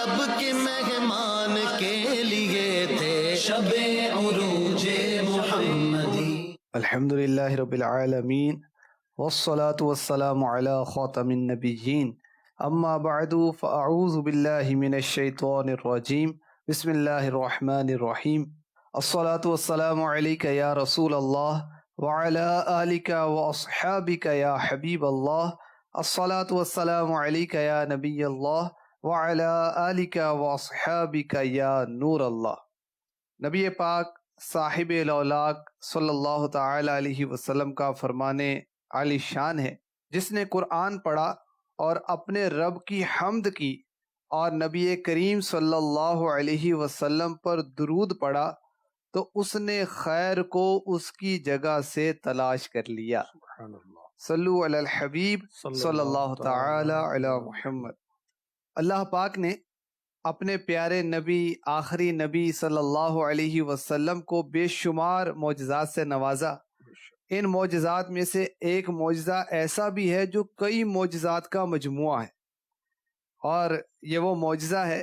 رب کے مہمان کے لیے تھے شب عروج محمدی۔ الحمدللہ رب العالمین والصلاة والسلام علی خاتم النبیین، اما بعد فاعوذ باللہ من الشیطان الرجیم، بسم اللہ الرحمن الرحیم۔ الصلاة والسلام علیک یا رسول اللہ وعلی آلک واصحابک یا حبیب اللہ۔ الصلاة والسلام علیک یا نبی اللہ وعلی آلک واصحابک یا نور اللہ۔ نبی پاک صاحب الاولاق صلی اللہ تعالی علیہ وسلم کا فرمانے عالی شان ہے، جس نے قرآن پڑھا اور اپنے رب کی حمد کی اور نبی کریم صلی اللہ علیہ وسلم پر درود پڑھا تو اس نے خیر کو اس کی جگہ سے تلاش کر لیا۔ صلو علی الحبیب صلی اللہ تعالی علی محمد۔ اللہ پاک نے اپنے پیارے نبی آخری نبی صلی اللہ علیہ وسلم کو بے شمار معجزات سے نوازا۔ ان معجزات میں سے ایک معجزہ ایسا بھی ہے جو کئی معجزات کا مجموعہ ہے، اور یہ وہ معجزہ ہے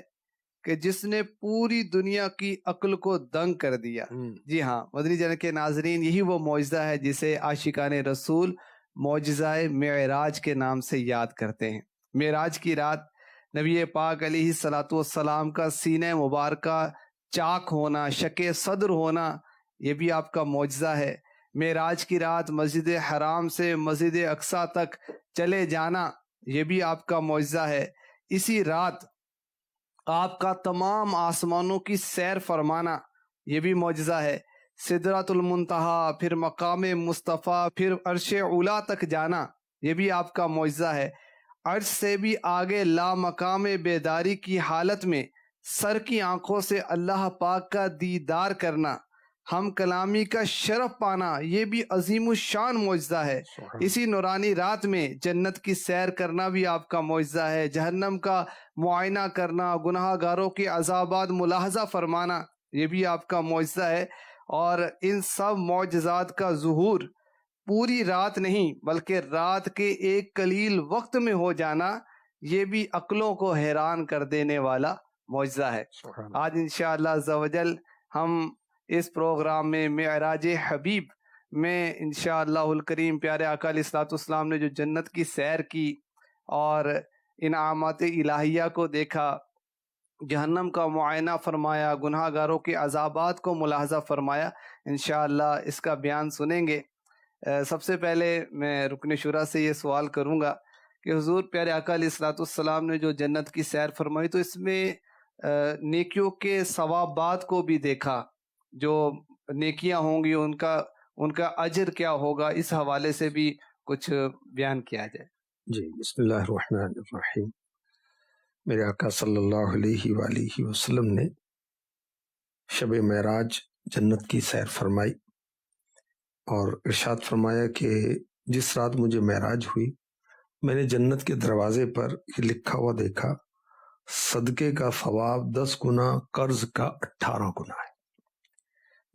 کہ جس نے پوری دنیا کی عقل کو دنگ کر دیا۔ جی ہاں مدنی چینل کے ناظرین، یہی وہ معجزہ ہے جسے عاشقان رسول معجزہ معراج کے نام سے یاد کرتے ہیں۔ معراج کی رات نبی پاک علیہ الصلاۃ والسلام کا سینہ مبارکہ چاک ہونا، شک صدر ہونا، یہ بھی آپ کا معجزہ ہے۔ معراج کی رات مسجد حرام سے مسجد اقصیٰ تک چلے جانا، یہ بھی آپ کا معجزہ ہے۔ اسی رات آپ کا تمام آسمانوں کی سیر فرمانا، یہ بھی معجزہ ہے۔ سدرۃ المنتہا، پھر مقام مصطفیٰ، پھر عرش اولیٰ تک جانا، یہ بھی آپ کا معجزہ ہے۔ عرش سے بھی آگے لا مقام بیداری کی حالت میں سر کی آنکھوں سے اللہ پاک کا دیدار کرنا، ہم کلامی کا شرف پانا، یہ بھی عظیم الشان معجزہ ہے۔ اسی نورانی رات میں جنت کی سیر کرنا بھی آپ کا معجزہ ہے۔ جہنم کا معائنہ کرنا، گناہ گاروں کے عذابات ملاحظہ فرمانا، یہ بھی آپ کا معجزہ ہے۔ اور ان سب معجزات کا ظہور پوری رات نہیں بلکہ رات کے ایک قلیل وقت میں ہو جانا، یہ بھی عقلوں کو حیران کر دینے والا معجزہ ہے۔ آج انشاءاللہ عز و جل ہم اس پروگرام میں معراج حبیب میں انشاءاللہ الکریم پیارے آقا علیہ الصلوۃ والسلام نے جو جنت کی سیر کی اور انعامات الہیہ کو دیکھا، جہنم کا معائنہ فرمایا، گناہ گاروں کے عذابات کو ملاحظہ فرمایا، انشاءاللہ اس کا بیان سنیں گے۔ سب سے پہلے میں رکن شورا سے یہ سوال کروں گا کہ حضور پیارے آقا علیہ الصلوۃ والسلام نے جو جنت کی سیر فرمائی تو اس میں نیکیوں کے ثوابات کو بھی دیکھا، جو نیکیاں ہوں گی ان کا اجر کیا ہوگا، اس حوالے سے بھی کچھ بیان کیا جائے۔ جی، بسم اللہ الرحمن الرحیم۔ میرے آقا صلی اللہ علیہ وآلہ وسلم نے شب معراج جنت کی سیر فرمائی اور ارشاد فرمایا کہ جس رات مجھے معراج ہوئی میں نے جنت کے دروازے پر یہ لکھا ہوا دیکھا، صدقے کا ثواب 10 گنا، قرض کا 18 گنا ہے۔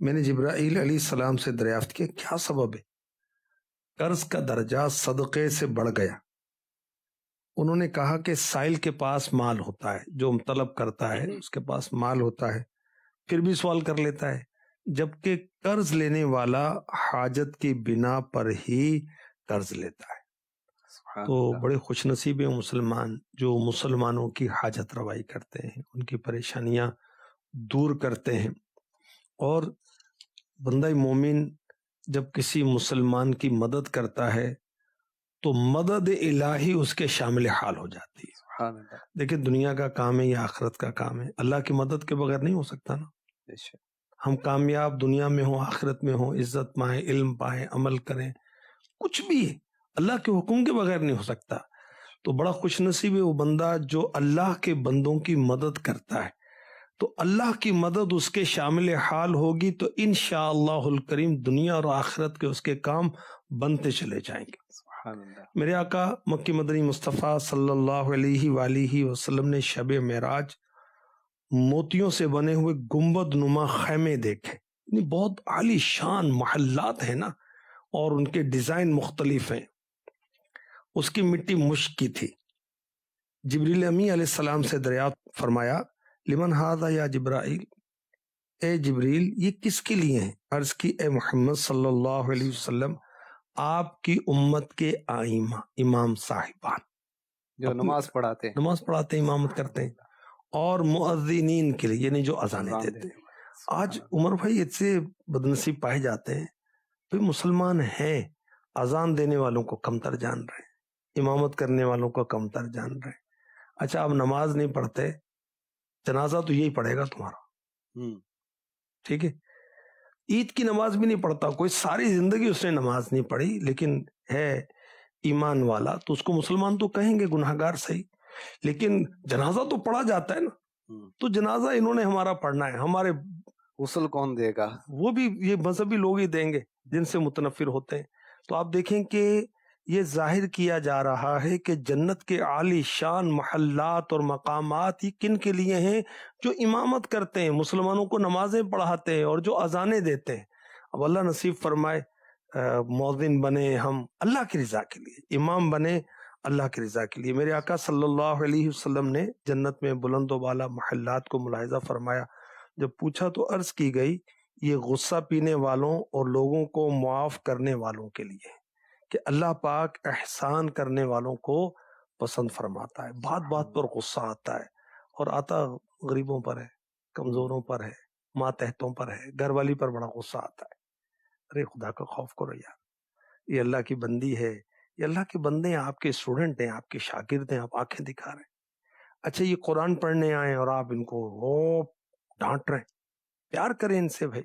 میں نے جبرائیل علیہ السلام سے دریافت کیا کیا سبب ہے؟ قرض کا درجہ صدقے سے بڑھ گیا۔ انہوں نے کہا کہ سائل کے پاس مال ہوتا ہے، جو طلب کرتا ہے اس کے پاس مال ہوتا ہے، پھر بھی سوال کر لیتا ہے، جبکہ قرض لینے والا حاجت کی بنا پر ہی قرض لیتا ہے۔ تو بڑے خوش نصیب ہیں مسلمان جو مسلمانوں کی حاجت روائی کرتے ہیں، ان کی پریشانیاں دور کرتے ہیں۔ اور بندہ مومن جب کسی مسلمان کی مدد کرتا ہے تو مدد الہی اس کے شامل حال ہو جاتی ہے۔ دیکھیں دنیا کا کام ہے یا آخرت کا کام ہے، اللہ کی مدد کے بغیر نہیں ہو سکتا نا۔ ہم کامیاب دنیا میں ہوں، آخرت میں ہوں، عزت پائیں، علم پائیں، عمل کریں، کچھ بھی ہے اللہ کے حکم کے بغیر نہیں ہو سکتا۔ تو بڑا خوش نصیب ہے وہ بندہ جو اللہ کے بندوں کی مدد کرتا ہے، تو اللہ کی مدد اس کے شامل حال ہوگی تو انشاءاللہ الکریم دنیا اور آخرت کے اس کے کام بنتے چلے جائیں گے۔ میرے آقا مکی مدنی مصطفیٰ صلی اللہ علیہ وآلہ وسلم نے شب معراج موتیوں سے بنے ہوئے گنبد نما خیمے دیکھے، یعنی بہت عالی شان محلات ہیں نا، اور ان کے ڈیزائن مختلف ہیں۔ اس کی مٹی مشک کی تھی، جبریل امی علیہ السلام سے دریافت فرمایا لمن ھذا یا جبرائیل، اے جبریل یہ کس کے لیے ہیں؟ عرض کی اے محمد صلی اللہ علیہ وسلم آپ کی امت کے آئمہ، امام صاحبان جو نماز پڑھاتے ہیں، نماز پڑھاتے ہیں، امامت کرتے ہیں، اور مؤذنین کے لیے یعنی جو اذانیں دیتے ہیں۔ آج عمر بھائی اس سے بدنصیب پائے جاتے ہیں، بھائی مسلمان ہیں اذان دینے والوں کو کمتر جان رہے ہیں، امامت کرنے والوں کو کمتر جان رہے ہیں۔ اچھا آپ نماز نہیں پڑھتے، جنازہ تو یہی پڑھے گا تمہارا، ٹھیک ہے؟ عید کی نماز بھی نہیں پڑھتا کوئی، ساری زندگی اس نے نماز نہیں پڑھی، لیکن ہے ایمان والا تو اس کو مسلمان تو کہیں گے، گناہگار صحیح، لیکن جنازہ تو پڑھا جاتا ہے نا، تو جنازہ انہوں نے ہمارا پڑھنا ہے، ہمارے غسل کون دے گا؟ وہ بھی یہ مذہبی لوگ ہی دیں گے جن سے متنفر ہوتے ہیں۔ تو آپ دیکھیں کہ یہ ظاہر کیا جا رہا ہے کہ جنت کے عالی شان محلات اور مقامات یہ کن کے لیے ہیں؟ جو امامت کرتے ہیں، مسلمانوں کو نمازیں پڑھاتے ہیں اور جو اذانیں دیتے ہیں۔ اب اللہ نصیب فرمائے مؤذن بنے ہم اللہ کی رضا کے لیے، امام بنے اللہ کی رضا کے لیے۔ میرے آقا صلی اللہ علیہ وسلم نے جنت میں بلند و بالا محلات کو ملاحظہ فرمایا، جب پوچھا تو عرض کی گئی یہ غصہ پینے والوں اور لوگوں کو معاف کرنے والوں کے لیے، کہ اللہ پاک احسان کرنے والوں کو پسند فرماتا ہے۔ بات بات پر غصہ آتا ہے، اور آتا غریبوں پر ہے، کمزوروں پر ہے، ماتحتوں پر ہے، گھر والی پر بڑا غصہ آتا ہے۔ ارے خدا کا خوف کرو یار، یہ اللہ کی بندی ہے، یہ اللہ کے بندے ہیں، آپ کے اسٹوڈنٹ ہیں، آپ کے شاگرد ہیں، آپ آنکھیں دکھا رہے ہیں۔ اچھا یہ قرآن پڑھنے آئے اور آپ ان کو ڈانٹ رہے ہیں، پیار کریں ان سے بھائی۔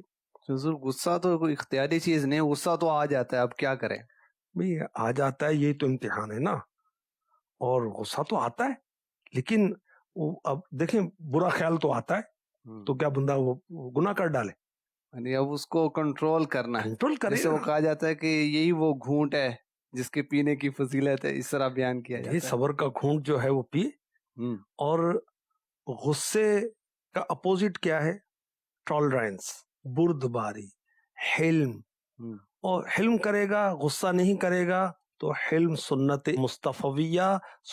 حضور غصہ تو کوئی اختیاری چیز نہیں، غصہ تو آ جاتا ہے، اب کیا کریں؟ بھائی آ جاتا ہے، یہی تو امتحان ہے نا، اور غصہ تو آتا ہے، لیکن اب دیکھیں برا خیال تو آتا ہے، تو کیا بندہ وہ گناہ کر ڈالے؟ یعنی اب اس کو کنٹرول کرنا ہے، کنٹرول کرے، جسے وہ کہا جاتا ہے کہ یہی وہ گھونٹ ہے جس کے پینے کی فضیلت ہے، اس طرح بیان کیا جاتا ہے۔ صبر کا گھونٹ جو ہے وہ پیے، اور غصے کا اپوزٹ کیا ہے؟ ٹالرنس، بردباری، حلم۔ اور حلم کرے گا، غصہ نہیں کرے گا تو حلم سنت مصطفیہ،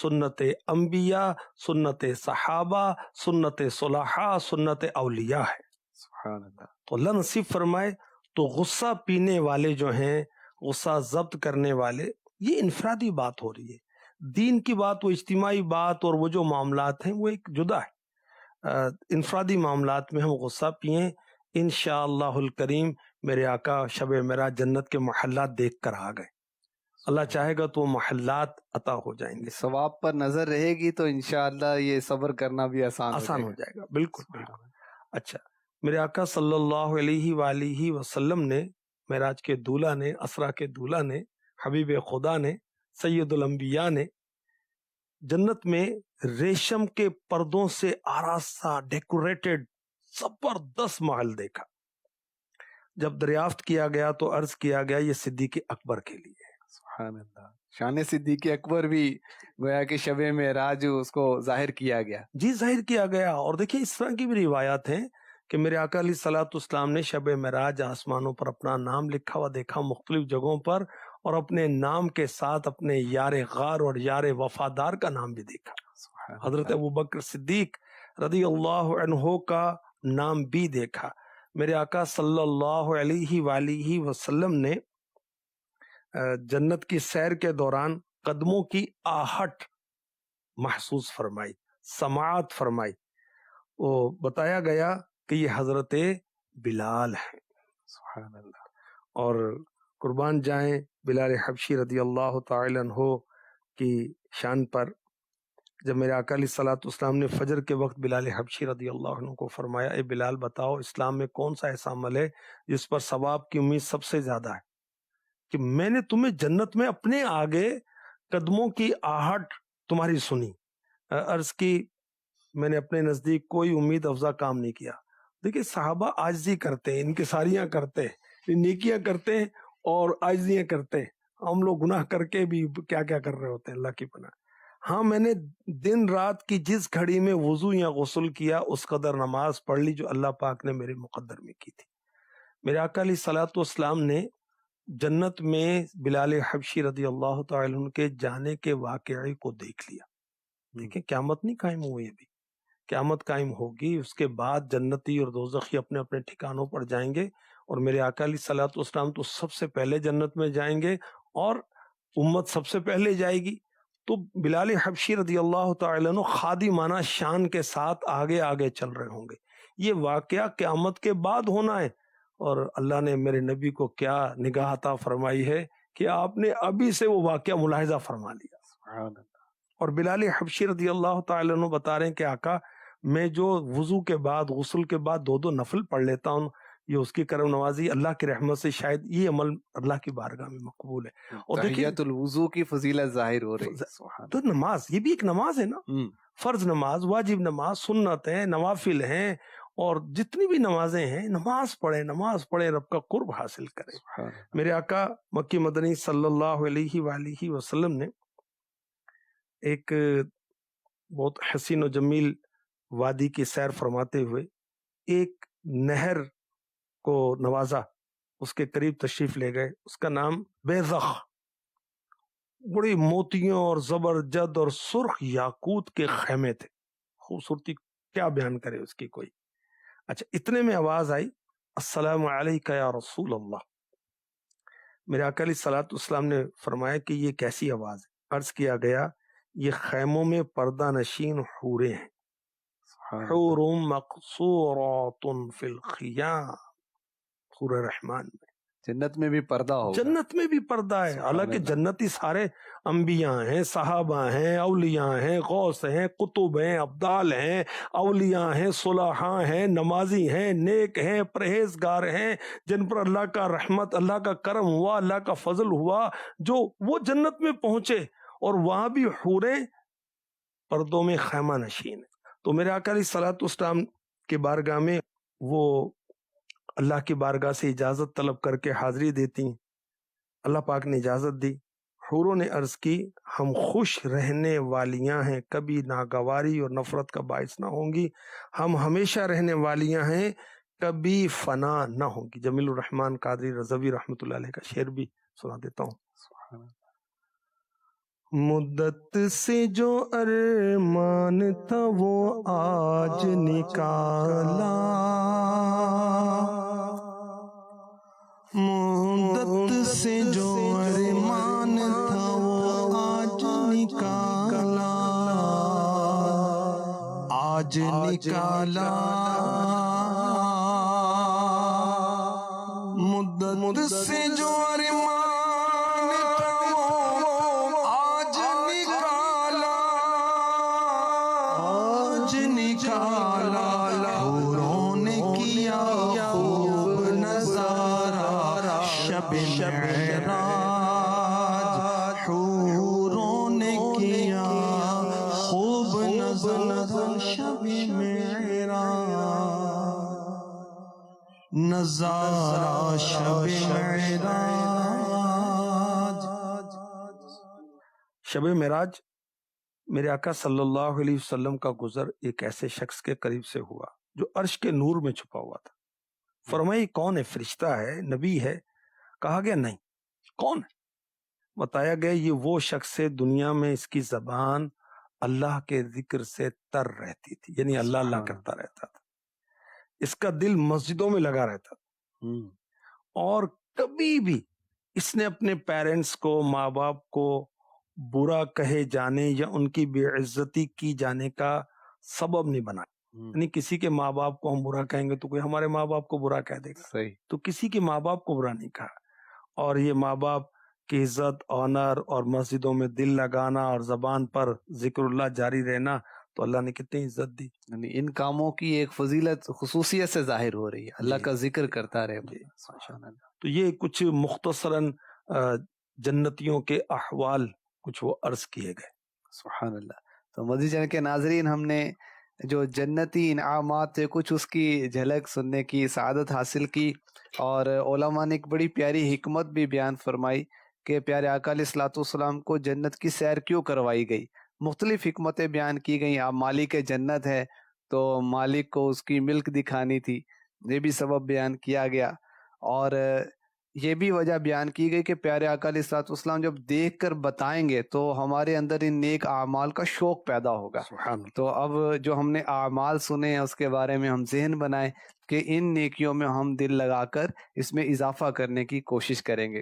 سنت انبیاء، سنت صحابہ، سنت صلحاء، سنت اولیاء ہے۔ سبحان اللہ۔ تو اللہ نصیب فرمائے، تو غصہ پینے والے جو ہیں، غصہ ضبط کرنے والے، یہ انفرادی بات ہو رہی ہے۔ دین کی بات، وہ اجتماعی بات، اور وہ جو معاملات ہیں وہ ایک جدا ہے۔ انفرادی معاملات میں ہم غصہ پئیں، انشاءاللہ الکریم میرے آقا شب معراج جنت کے محلات دیکھ کر آ گئے، اللہ چاہے گا تو محلات عطا ہو جائیں گے۔ ثواب پر نظر رہے گی تو انشاءاللہ یہ صبر کرنا بھی آسان ہو جائے گا۔ بالکل بالکل۔ اچھا میرے آقا صلی اللہ علیہ وآلہ وسلم نے، معراج کے دولہا نے، اسرا کے دولہا نے، حبیب خدا نے، سید الانبیاء نے جنت میں ریشم کے پردوں سے آراستہ ڈیکوریٹڈ زبردست محل دیکھا۔ جب دریافت کیا گیا تو عرض کیا گیا یہ صدیق اکبر کے لیے ہے۔ سبحان اللہ، شان صدیق اکبر بھی گویا کہ شب معراج اس کو ظاہر کیا گیا۔ جی ظاہر کیا گیا، اور دیکھیں اس طرح کی بھی روایات ہیں کہ میرے آقا علیہ الصلوۃ والسلام نے شب معراج آسمانوں پر اپنا نام لکھا ہوا دیکھا مختلف جگہوں پر، اور اپنے نام کے ساتھ اپنے یار غار اور یار وفادار کا نام بھی دیکھا۔ حضرت ابوبکر صدیق رضی اللہ عنہ کا نام بھی دیکھا۔ میرے آقا صلی اللہ علیہ وآلہ وسلم نے جنت کی سیر کے دوران قدموں کی آہٹ محسوس فرمائی، سماعت فرمائی۔ وہ بتایا گیا کہ یہ حضرت بلال ہیں۔ سبحان اللہ۔ اور قربان جائیں بلال حبشی رضی اللہ تعالی عنہ کی شان پر، جب میرے آقا علیہ الصلوۃ والسلام نے فجر کے وقت بلال حبشی رضی اللہ عنہ کو فرمایا، اے بلال بتاؤ اسلام میں کون سا ایسا عمل ہے جس پر ثواب کی امید سب سے زیادہ ہے؟ کہ میں نے تمہیں جنت میں اپنے آگے قدموں کی آہٹ تمہاری سنی۔ عرض کی میں نے اپنے نزدیک کوئی امید افزا کام نہیں کیا۔ دیکھیں صحابہ عاجزی کرتے ہیں، انکساریاں کرتے ہیں، نیکیاں کرتے ہیں اور عاجزیاں کرتے ہیں۔ ہم لوگ گناہ کر کے بھی کیا کیا کر رہے ہوتے ہیں، اللہ کی پناہ۔ ہاں میں نے دن رات کی جس گھڑی میں وضو یا غسل کیا اس قدر نماز پڑھ لی جو اللہ پاک نے میرے مقدر میں کی تھی۔ میرے آقا علیہ الصلوۃ والسلام نے جنت میں بلال حبشی رضی اللہ تعالی عنہ کے جانے کے واقعے کو دیکھ لیا۔ دیکھیں قیامت نہیں قائم ہوئی ابھی، قیامت قائم ہوگی، اس کے بعد جنتی اور دوزخی اپنے اپنے ٹھکانوں پر جائیں گے، اور میرے آقا علیہ الصلوۃ والسلام تو سب سے پہلے جنت میں جائیں گے اور امت سب سے پہلے جائے گی۔ تو بلال حبشی رضی اللہ تعالی عنہ خادمانہ شان کے ساتھ آگے آگے چل رہے ہوں گے۔ یہ واقعہ قیامت کے بعد ہونا ہے، اور اللہ نے میرے نبی کو کیا نگاہ عطا فرمائی ہے کہ آپ نے ابھی سے وہ واقعہ ملاحظہ فرما لیا۔ سبحان اللہ۔ اور بلال حبشی رضی اللہ تعالی عنہ بتا رہے ہیں کہ آقا میں جو وضو کے بعد غسل کے بعد 2 نفل پڑھ لیتا ہوں، یہ اس کی کرم نوازی، اللہ کی رحمت سے شاید یہ عمل اللہ کی بارگاہ میں مقبول ہے۔ اور دیکھیں تحیۃ الوضو کی فضیلت ظاہر ہو رہی ہے۔ سبحان تو نماز یہ بھی ایک نماز ہے نا، اللہ۔ فرض نماز، واجب نماز، سنت ہیں، نوافل ہیں، اور جتنی بھی نمازیں ہیں، نماز پڑھیں، رب کا قرب حاصل کریں۔ سبحان اللہ۔ میرے آقا مکی مدنی صلی اللہ علیہ وآلہ وسلم نے ایک بہت حسین و جمیل وادی کی سیر فرماتے ہوئے ایک نہر کو نوازا، اس کے قریب تشریف لے گئے، اس کا نام بیزخ، بڑی موتیوں اور زبرجد اور سرخ یاقوت کے خیمے تھے، خوبصورتی کیا بیان کرے اس کی کوئی۔ اچھا، اتنے میں آواز آئی، السلام علیکہ یا رسول اللہ۔ میرے آقا علیہ الصلوۃ والسلام نے فرمایا کہ یہ کیسی آواز ہے؟ عرض کیا گیا یہ خیموں میں پردہ نشین حوریں ہیں، حور مقصورات فی الخیام، حور رحمان میں، جنت میں بھی پردہ ہوگا۔ جنت میں بھی پردہ ہے۔ حالانکہ جنتی سارے انبیاء ہیں، صحابہ ہیں، اولیاء ہیں، غوث ہیں، قطب ہیں، ابدال ہیں، اولیاء ہیں، صلحاء ہیں، نمازی ہیں، نیک ہیں، پرہیزگار ہیں، جن پر اللہ کا رحمت، اللہ کا کرم ہوا، اللہ کا فضل ہوا، جو وہ جنت میں پہنچے، اور وہاں بھی حوریں پردوں میں خیمہ نشین ہیں۔ تو میرے آقا علیہ الصلوۃ والسلام کے بارگاہ میں وہ اللہ کی بارگاہ سے اجازت طلب کر کے حاضری دیتی، اللہ پاک نے اجازت دی۔ حوروں نے عرض کی ہم خوش رہنے والیاں ہیں، کبھی ناگواری اور نفرت کا باعث نہ ہوں گی، ہم ہمیشہ رہنے والیاں ہیں، کبھی فنا نہ ہوں گی۔ جمیل الرحمن قادری رضوی رحمۃ اللہ علیہ کا شعر بھی سنا دیتا ہوں۔ مدت سے جو ارمان تھا وہ آج نکالا، مدت سے جو ارمان تھا وہ آج نکالا، آج نکالا، مدت سے جو ارمان معراج، حوروں نے کیا خوب نظارہ شب معراج، نظارہ شب معراج۔ شب معراج میرے آقا صلی اللہ علیہ وسلم کا گزر ایک ایسے شخص کے قریب سے ہوا جو عرش کے نور میں چھپا ہوا تھا۔ فرمائی کون ہے؟ فرشتہ ہے؟ نبی ہے؟ کہا گیا نہیں۔ کون ہے؟ بتایا گیا یہ وہ شخص ہے دنیا میں اس کی زبان اللہ کے ذکر سے تر رہتی تھی، یعنی اللہ اللہ کرتا رہتا تھا، اس کا دل مسجدوں میں لگا رہتا تھا، اور کبھی بھی اس نے اپنے پیرنٹس کو، ماں باپ کو برا کہے جانے یا ان کی بے عزتی کی جانے کا سبب نہیں بنا۔ یعنی کسی کے ماں باپ کو ہم برا کہیں گے تو کوئی ہمارے ماں باپ کو برا کہہ دے گا، صحیح، تو کسی کے ماں باپ کو برا نہیں کہا۔ اور یہ ماں باپ کی عزت، آنر اور مسجدوں میں دل لگانا اور زبان پر ذکر اللہ جاری رہنا، تو اللہ نے کتنی عزت دی۔ یعنی ان کاموں کی ایک فضیلت خصوصیت سے ظاہر ہو رہی ہے، اللہ کا ذکر کرتا رہے۔ تو یہ کچھ مختصراً جنتیوں کے احوال کچھ وہ عرض کیے گئے۔ سبحان اللہ۔ تو مزید چینل کے ناظرین، ہم نے جو جنتی انعامات تھے کچھ اس کی جھلک سننے کی سعادت حاصل کی، اور علماء نے ایک بڑی پیاری حکمت بھی بیان فرمائی کہ پیارے آقا علیہ الصلوۃ والسلام کو جنت کی سیر کیوں کروائی گئی۔ مختلف حکمتیں بیان کی گئیں۔ آپ مالک جنت ہے تو مالک کو اس کی ملک دکھانی تھی، یہ بھی سبب بیان کیا گیا۔ اور یہ بھی وجہ بیان کی گئی کہ پیارے آقا علیہ الصلوۃ والسلام جب دیکھ کر بتائیں گے تو ہمارے اندر ان نیک اعمال کا شوق پیدا ہوگا. سبحان اللہ. تو اب جو ہم نے اعمال سنے ہیں اس کے بارے میں ہم ذہن بنائیں کہ ان نیکیوں میں ہم دل لگا کر اس میں اضافہ کرنے کی کوشش کریں گے.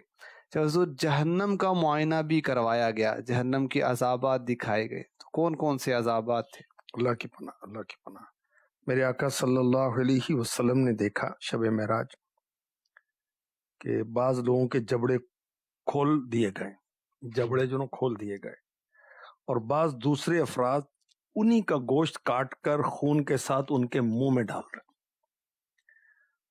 تو حضور جہنم کا معائنہ بھی کروایا گیا، جہنم کے عذابات دکھائے گئے. تو کون کون سے عذابات تھے؟ اللہ کی پناہ، اللہ کی پناہ. میرے آقا صلی اللہ علیہ وسلم نے دیکھا شب معراج کہ بعض لوگوں کے جبڑے کھول دیے گئے، جبڑے جو کھول دیے گئے، اور بعض دوسرے افراد انہی کا گوشت کاٹ کر خون کے ساتھ ان کے منہ میں ڈال رہے.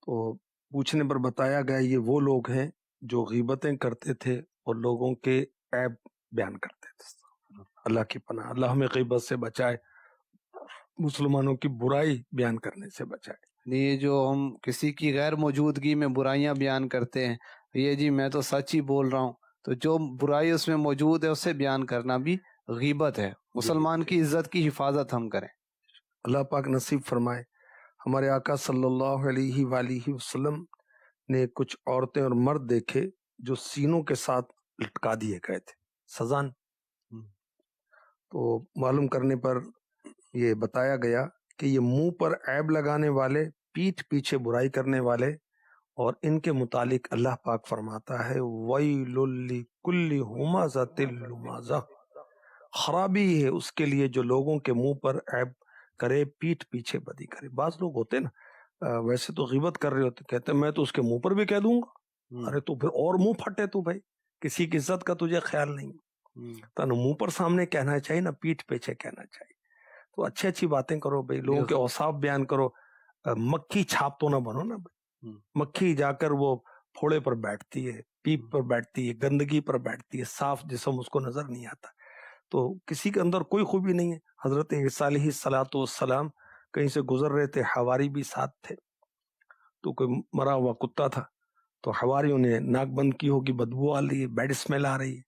تو پوچھنے پر بتایا گیا یہ وہ لوگ ہیں جو غیبتیں کرتے تھے اور لوگوں کے عیب بیان کرتے تھے. اللہ کی پناہ، اللہ ہمیں غیبت سے بچائے، مسلمانوں کی برائی بیان کرنے سے بچائے. یہ جو ہم کسی کی غیر موجودگی میں برائیاں بیان کرتے ہیں، یہ جی میں تو سچ ہی بول رہا ہوں، تو جو برائی اس میں موجود ہے اسے بیان کرنا بھی غیبت ہے. مسلمان کی عزت کی حفاظت ہم کریں. اللہ پاک نصیب فرمائے. ہمارے آقا صلی اللہ علیہ وآلہ وسلم نے کچھ عورتیں اور مرد دیکھے جو سینوں کے ساتھ لٹکا دیے گئے تھے، سزان. تو معلوم کرنے پر یہ بتایا گیا کہ یہ منہ پر عیب لگانے والے، پیٹھ پیچھے برائی کرنے والے، اور ان کے متعلق اللہ پاک فرماتا ہے وَيْلٌ لِكُلِّ هُمَزَةٍ لُمَزَةٍ، خرابی ہے اس کے لیے جو لوگوں کے منہ پر عیب کرے، پیٹھ پیچھے بدی کرے. بعض لوگ ہوتے نا ویسے تو غیبت کر رہے ہوتے، کہتے ہیں میں تو اس کے منہ پر بھی کہہ دوں گا. ارے تو پھر اور منہ پھٹے، تو بھائی کسی کی عزت کا تجھے خیال نہیں. تو منہ پر سامنے کہنا چاہیے نا، پیٹھ پیچھے کہنا چاہیے. تو اچھی اچھی باتیں کرو بھائی، لوگوں کے اوصاف بیان کرو. مکھی چھاپ تو نہ بنو نا بھائی. مکھی جا کر وہ پھوڑے پر بیٹھتی ہے، پیپ پر بیٹھتی ہے، گندگی پر بیٹھتی ہے، صاف جسم اس کو نظر نہیں آتا. تو کسی کے اندر کوئی خوبی نہیں ہے. حضرت عیسیٰ علیہ السلام کہیں سے گزر رہے تھے، حواری بھی ساتھ تھے. تو کوئی مرا ہوا کتا تھا، تو حواریوں نے ناک بند کی ہوگی، بدبو آ رہی ہے، بیڈ اسمیل آ رہی ہے.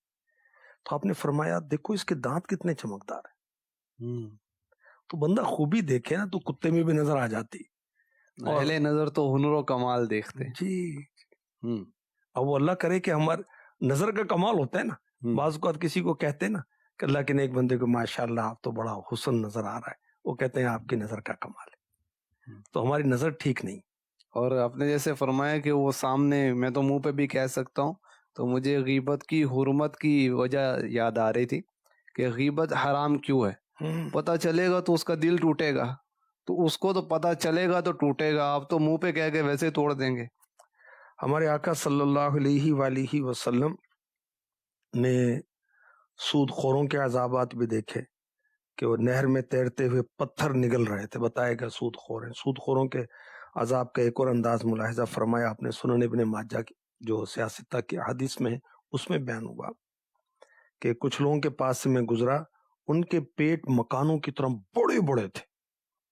تو آپ نے فرمایا دیکھو اس کے دانت کتنے چمکدار ہیں. تو بندہ خوبی دیکھے نا تو کتے میں بھی نظر آ جاتی. اہل نظر تو ہنر و کمال دیکھتے. جی. اب وہ اللہ کرے کہ ہمارا نظر کا کمال ہوتا ہے نا. بعض اوقات کسی کو کہتے ہیں نا کہ اللہ کے نیک بندے کو ماشاءاللہ آپ تو بڑا حسن نظر آ رہا ہے، وہ کہتے ہیں آپ کی نظر کا کمال ہے. تو ہماری نظر ٹھیک نہیں. اور آپ نے جیسے فرمایا کہ وہ سامنے، میں تو منہ پہ بھی کہہ سکتا ہوں، تو مجھے غیبت کی حرمت کی وجہ یاد آ رہی تھی کہ غیبت حرام کیوں ہے. پتہ چلے گا تو اس کا دل ٹوٹے گا، تو اس کو تو پتہ چلے گا تو ٹوٹے گا. آپ تو منہ پہ کہہ کے ویسے توڑ دیں گے. ہمارے آقا صلی اللہ علیہ وآلہ وسلم نے سود خوروں کے عذابات بھی دیکھے کہ وہ نہر میں تیرتے ہوئے پتھر نگل رہے تھے. بتایا گیا سود خور ہیں. سود خوروں کے عذاب کا ایک اور انداز ملاحظہ فرمایا آپ نے سنن ابن ماجہ کی جو سیاستہ کی حدیث میں ہے، اس میں بیان ہوا کہ کچھ لوگوں کے پاس سے میں گزرا، ان کے پیٹ مکانوں کی طرح بڑے بڑے تھے.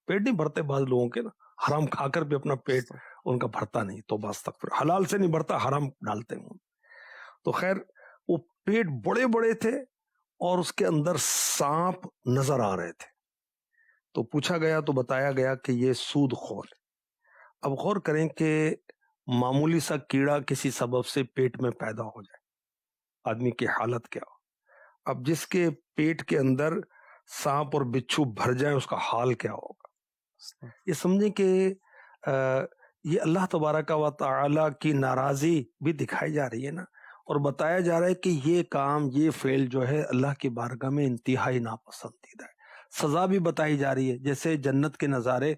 پیٹ نہیں بھرتے بعض لوگوں کے نا، حرام کھا کر بھی اپنا پیٹ ان کا بھرتا نہیں. توبہ استغفر، حلال سے نہیں بھرتا، حرام ڈالتے ہیں. تو خیر وہ پیٹ بڑے بڑے تھے اور اس کے اندر سانپ نظر آ رہے تھے. تو پوچھا گیا تو بتایا گیا کہ یہ سود خور ہے. اب غور کریں کہ معمولی سا کیڑا کسی سبب سے پیٹ میں پیدا ہو جائے، آدمی کی حالت کیا ہو. اب جس کے پیٹ کے اندر سانپ اور بچھو بھر جائیں اس کا حال کیا ہوگا. یہ سمجھیں کہ یہ اللہ تبارک و تعالی کی ناراضی بھی دکھائی جا رہی ہے نا، اور بتایا جا رہا ہے کہ یہ کام، یہ فعل جو ہے اللہ کی بارگاہ میں انتہائی ناپسندیدہ ہے. سزا بھی بتائی جا رہی ہے، جیسے جنت کے نظارے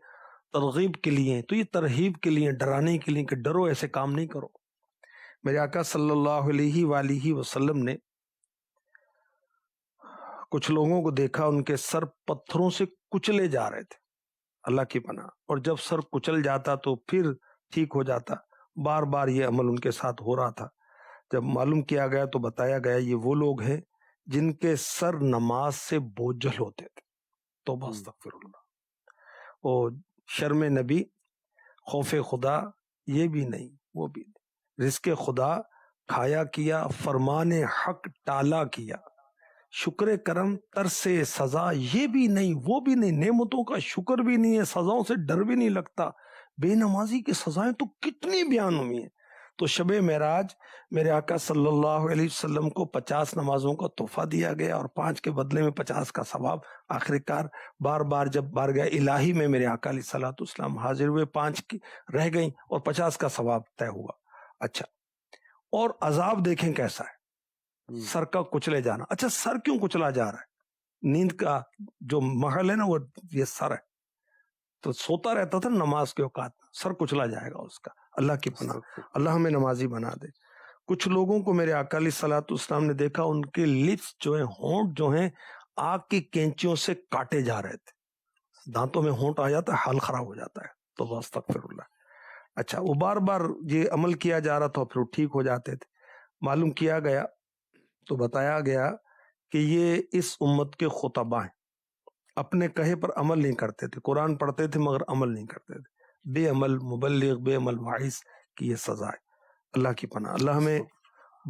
ترغیب کے لیے، تو یہ ترہیب کے لیے، ڈرانے کے لیے کہ ڈرو، ایسے کام نہیں کرو. میرے آقا صلی اللہ علیہ وآلہ وسلم نے کچھ لوگوں کو دیکھا، ان کے سر پتھروں سے کچلے جا رہے تھے. اللہ کی پناہ. اور جب سر کچل جاتا تو پھر ٹھیک ہو جاتا. بار بار یہ عمل ان کے ساتھ ہو رہا تھا. جب معلوم کیا گیا تو بتایا گیا یہ وہ لوگ ہیں جن کے سر نماز سے بوجھل ہوتے تھے. توبہ استغفر اللہ. اور شرم نبی، خوف خدا، یہ بھی نہیں، وہ بھی نہیں. رزق خدا کھایا کیا، فرمان حق ٹالا کیا، شکر کرم ترس سزا، یہ بھی نہیں، وہ بھی نہیں. نعمتوں کا شکر بھی نہیں ہے، سزاؤں سے ڈر بھی نہیں لگتا. بے نمازی کی سزائیں تو کتنی بیان ہوئی ہیں. تو شب معراج میرے آقا صلی اللہ علیہ وسلم کو 50 نمازوں کا تحفہ دیا گیا اور 5 کے بدلے میں 50 کا ثواب. آخر کار بار بار جب بارگاہ الہی میں میرے آقا علیہ الصلوۃ والسلام حاضر ہوئے 5 کی رہ گئیں اور 50 کا ثواب طے ہوا. اچھا، اور عذاب دیکھیں کیسا ہے، سر کا کچلے جانا. اچھا، سر کیوں کچلا جا رہا ہے؟ نیند کا جو محل ہے نا وہ یہ سر ہے، تو سوتا رہتا تھا نماز کے اوقات میں، سر کچلا جائے گا اس کا. اللہ کی پناہ، اللہ ہمیں نمازی بنا دے. کچھ لوگوں کو میرے آقا علیہ الصلوۃ والسلام نے دیکھا، ان کے لپس جو ہیں، ہونٹ جو ہیں، آگ کی کینچیوں سے کاٹے جا رہے تھے. دانتوں میں ہونٹ آ جاتا ہے، حال خراب ہو جاتا ہے. تو استغفر اللہ. اچھا، وہ بار بار یہ عمل کیا جا رہا تھا، پھر ٹھیک ہو جاتے تھے. معلوم کیا گیا تو بتایا گیا کہ یہ اس امت کے خطبہ ہیں، اپنے کہے پر عمل نہیں کرتے تھے. قرآن پڑھتے تھے مگر عمل نہیں کرتے تھے. بے عمل مبلغ، بے عمل واعظ کی یہ سزا ہے. اللہ کی پناہ، اللہ ہمیں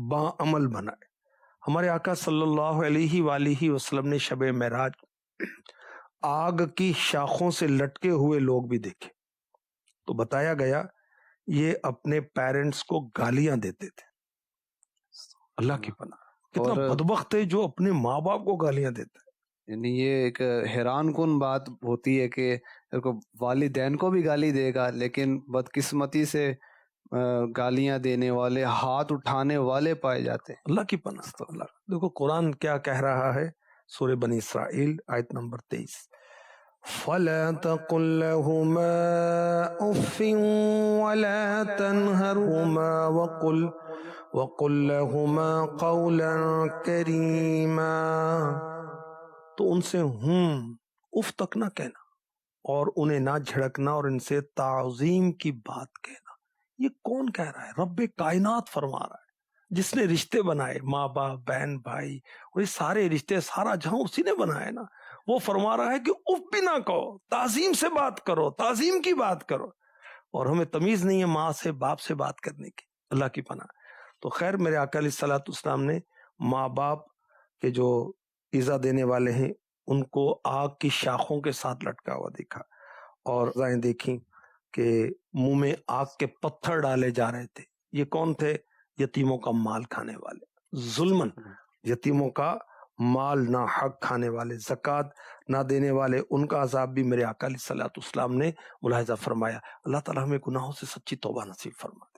با عمل بنائے. ہمارے آقا صلی اللہ علیہ وآلہ وسلم نے شب معراج آگ کی شاخوں سے لٹکے ہوئے لوگ بھی دیکھے. تو بتایا گیا یہ اپنے پیرنٹس کو گالیاں دیتے تھے. اللہ کی پناہ، کتنا بدبخت ہے جو اپنے ماں باپ کو گالیاں دیتا ہے. یعنی یہ ایک حیران کن بات ہوتی ہے کہ والدین کو بھی گالی دے گا، لیکن بدقسمتی سے گالیاں دینے والے، ہاتھ اٹھانے والے پائے جاتے ہیں. اللہ کی پناہ. اللہ دیکھو قرآن کیا کہہ رہا ہے، سورہ بنی اسرائیل آیت نمبر 23. فَلَا تَقُلْ لَهُمَا أُفٍّ وَلَا تَنْهَرْهُمَا وَقُلْ لَهُمَا قَوْلًا كَرِيمًا. تو ان سے اف تک نہ کہنا اور انہیں نہ جھڑکنا اور ان سے تعظیم کی بات کہنا. یہ کون کہہ رہا ہے؟ رب کائنات فرما رہا ہے، جس نے رشتے بنائے، ماں باپ، بہن بھائی، اور یہ سارے رشتے، سارا جہاں اسی نے بنایا نا. وہ فرما رہا ہے کہ اف بھی نہ کہو، تعظیم سے بات کرو، تعظیم کی بات کرو. اور ہمیں تمیز نہیں ہے ماں سے، باپ سے بات کرنے کی. اللہ کی پناہ. تو خیر، میرے آقا علیہ الصلوۃ والسلام نے ماں باپ کے جو ایذا دینے والے ہیں ان کو آگ کی شاخوں کے ساتھ لٹکا ہوا دیکھا، اور ذائیں دیکھیں کہ منہ میں آگ کے پتھر ڈالے جا رہے تھے. یہ کون تھے؟ یتیموں کا مال کھانے والے، ظلمن یتیموں کا مال نہ حق کھانے والے، زکوٰۃ نہ دینے والے. ان کا عذاب بھی میرے آقا علیہ الصلوۃ والسلام نے ملاحظہ فرمایا. اللہ تعالیٰ ہمیں گناہوں سے سچی توبہ نصیب فرما دے.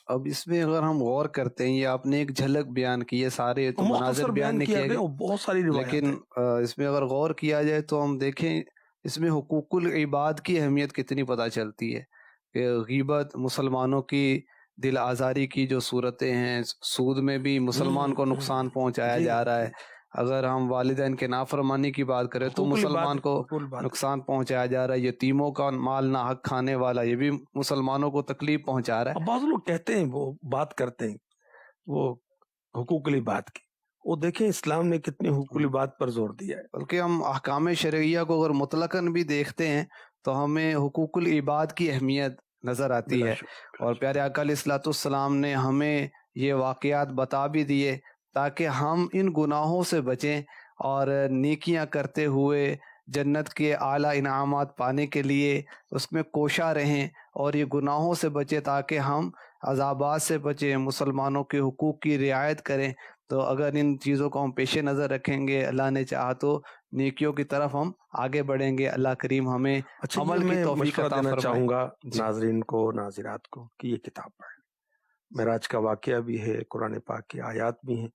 اب اس میں اگر ہم غور کرتے ہیں، یہ آپ نے ایک جھلک بیان کی ہے، سارے تو مناظر بیان نہیں کیا گیا، بہت ساری روایات لیکن اس میں اگر غور کیا جائے تو ہم دیکھیں اس میں حقوق العباد کی اہمیت کتنی پتہ چلتی ہے. کہ غیبت، مسلمانوں کی دل آزاری کی جو صورتیں ہیں، سود میں بھی مسلمان کو نقصان پہنچایا جا رہا ہے. اگر ہم والدین کے نافرمانی کی بات کریں تو مسلمان کو نقصان پہنچایا جا رہا ہے. یتیموں کا مال نہ حق کھانے والا، یہ بھی مسلمانوں کو تکلیف پہنچا رہا ہے. بعض لوگ کہتے ہیں، وہ بات کرتے ہیں وہ حقوق العباد کی، وہ دیکھیں اسلام نے کتنے حقوق العباد پر زور دیا ہے. بلکہ ہم احکام شرعیہ کو اگر مطلقاً بھی دیکھتے ہیں تو ہمیں حقوق العباد کی اہمیت نظر آتی ہے. اور پیارے آقا علیہ الصلوۃ والسلام نے ہمیں یہ واقعات بتا بھی دیے تاکہ ہم ان گناہوں سے بچیں اور نیکیاں کرتے ہوئے جنت کے اعلیٰ انعامات پانے کے لیے اس میں کوشاں رہیں اور یہ گناہوں سے بچیں تاکہ ہم عذابات سے بچیں، مسلمانوں کے حقوق کی رعایت کریں. تو اگر ان چیزوں کو ہم پیش نظر رکھیں گے، اللہ نے چاہا تو نیکیوں کی طرف ہم آگے بڑھیں گے. اللہ کریم ہمیں عمل کی توفیق عطا فرمائے. چاہوں گا ناظرین کو، ناظرات کو کہ یہ کتاب پڑھیں. معراج کا واقعہ بھی ہے، قرآن پاک کی آیات بھی ہیں،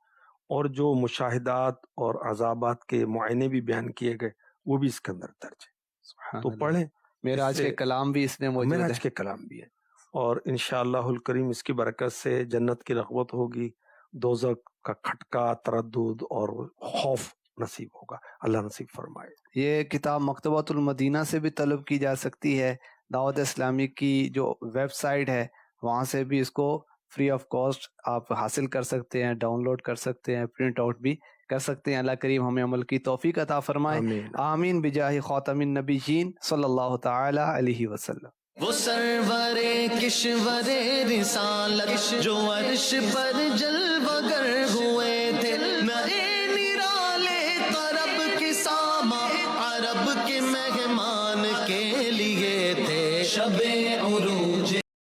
اور جو مشاہدات اور عذابات کے معائنے بھی بیان کیے گئے وہ بھی اس کے اندر درج ہے. تو پڑھیں. معراج کے کلام بھی اس میں موجود ہے. معراج کے کلام بھی ہے، اور انشاءاللہ الکریم اس کی برکت سے جنت کی رغبت ہوگی، دوزخ کا کھٹکا، تردد اور خوف نصیب ہوگا. اللہ نصیب فرمائے. یہ کتاب مکتبۃ المدینہ سے بھی طلب کی جا سکتی ہے. دعوت اسلامی کی جو ویب سائٹ ہے وہاں سے بھی اس کو فری آف کاسٹ آپ حاصل کر سکتے ہیں، ڈاؤن لوڈ کر سکتے ہیں، پرنٹ آؤٹ بھی کر سکتے ہیں. اللہ کریم ہمیں عمل کی توفیق عطا فرمائے. آمین بجاہ خاتم النبیین صلی اللہ تعالی علیہ وسلم. وہ سرور کشور رسالت جو عرش پر جلوہ گر